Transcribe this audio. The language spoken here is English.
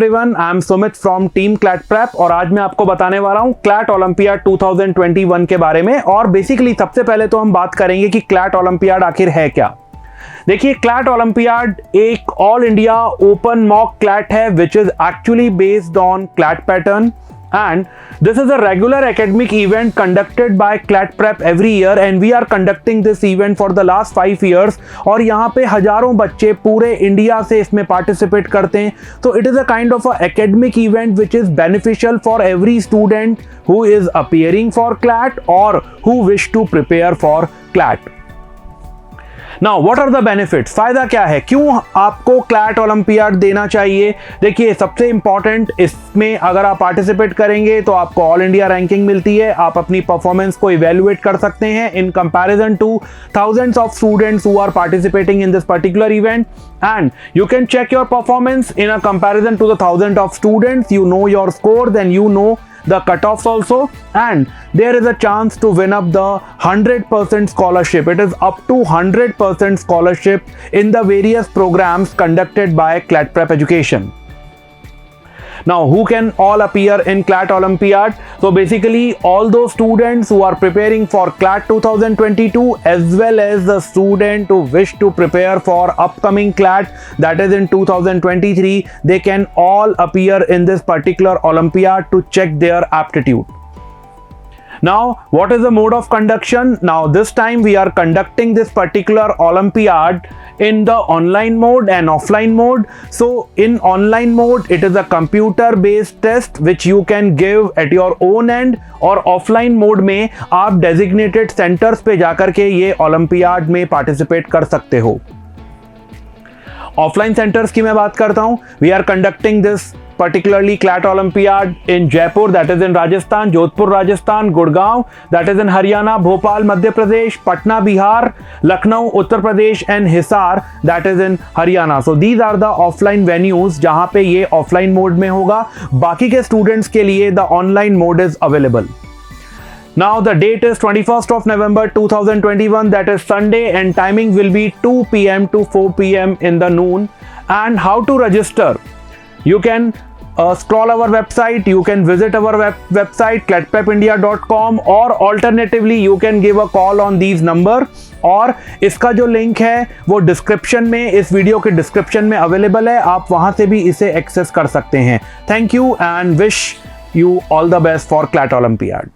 Everyone, I am Sumit from team CLAT prep और आज मैं आपको बताने वाला हूं क्लैट ओलंपियाड 2021 के बारे में। और बेसिकली सबसे पहले तो हम बात करेंगे कि क्लैट ओलंपियाड आखिर है क्या। देखिए, क्लैट ओलंपियाड एक all India open mock CLAT है which is actually based on CLAT pattern and this is a regular academic event conducted by CLAT Prep every year and we are conducting this event for the last 5 years और यहाँ पे हजारों बच्चे पूरे India से इसमें participate करते हैं। तो it is a kind of a academic event which is beneficial for every student who is appearing for CLAT or who wish to prepare for CLAT। Now, what are the benefits? फायदा क्या है, क्यों आपको CLAT olympiad देना चाहिए? देखिए, सबसे important इसमें अगर आप पार्टिसिपेट करेंगे तो आपको ऑल इंडिया रैंकिंग मिलती है। आप अपनी परफॉर्मेंस को इवेल्युएट कर सकते हैं in comparison to thousands of students who are participating in this particular event and you can check your performance in a comparison to the thousands of students. You know your score, then you know the cutoffs also, and there is a chance to win up the 100% scholarship. It is up to 100% scholarship in the various programs conducted by CLAT Prep Education. Now, who can all appear in CLAT Olympiad? So basically, all those students who are preparing for CLAT 2022 as well as the student who wish to prepare for upcoming CLAT that is in 2023, they can all appear in this particular Olympiad to check their aptitude. Now, what is the mode of conduction? Now, this time we are conducting this particular Olympiad in the online mode and offline mode. So, in online mode, it is a computer-based test which you can give at your own end, और offline mode में आप designated centers पे जाकर के ये Olympiad में participate कर सकते हो। ऑफलाइन सेंटर्स की मैं बात करता हूं। We are conducting this particularly CLAT Olympiad in Jaipur, that is in Rajasthan, Jodhpur Rajasthan, Gurgaon, that is in Haryana, Bhopal Madhya Pradesh, Patna Bihar, Lucknow Uttar Pradesh and Hisar, that is in Haryana. So these are the offline venues जहां पे ये offline mode में होगा। बाकी के students के लिए the online mode is available. Now the date is 21st of November 2021, that is Sunday, and timing will be 2 p.m. to 4 p.m. in the noon. And how to register? You can scroll our website, you can visit our website clatprepindia.com, or alternatively you can give a call on these number, और इसका जो link है वो description में, इस video के description में available है। आप वहां से भी इसे एक्सेस कर सकते हैं। Thank you and wish you all the best for CLAT Olympiad.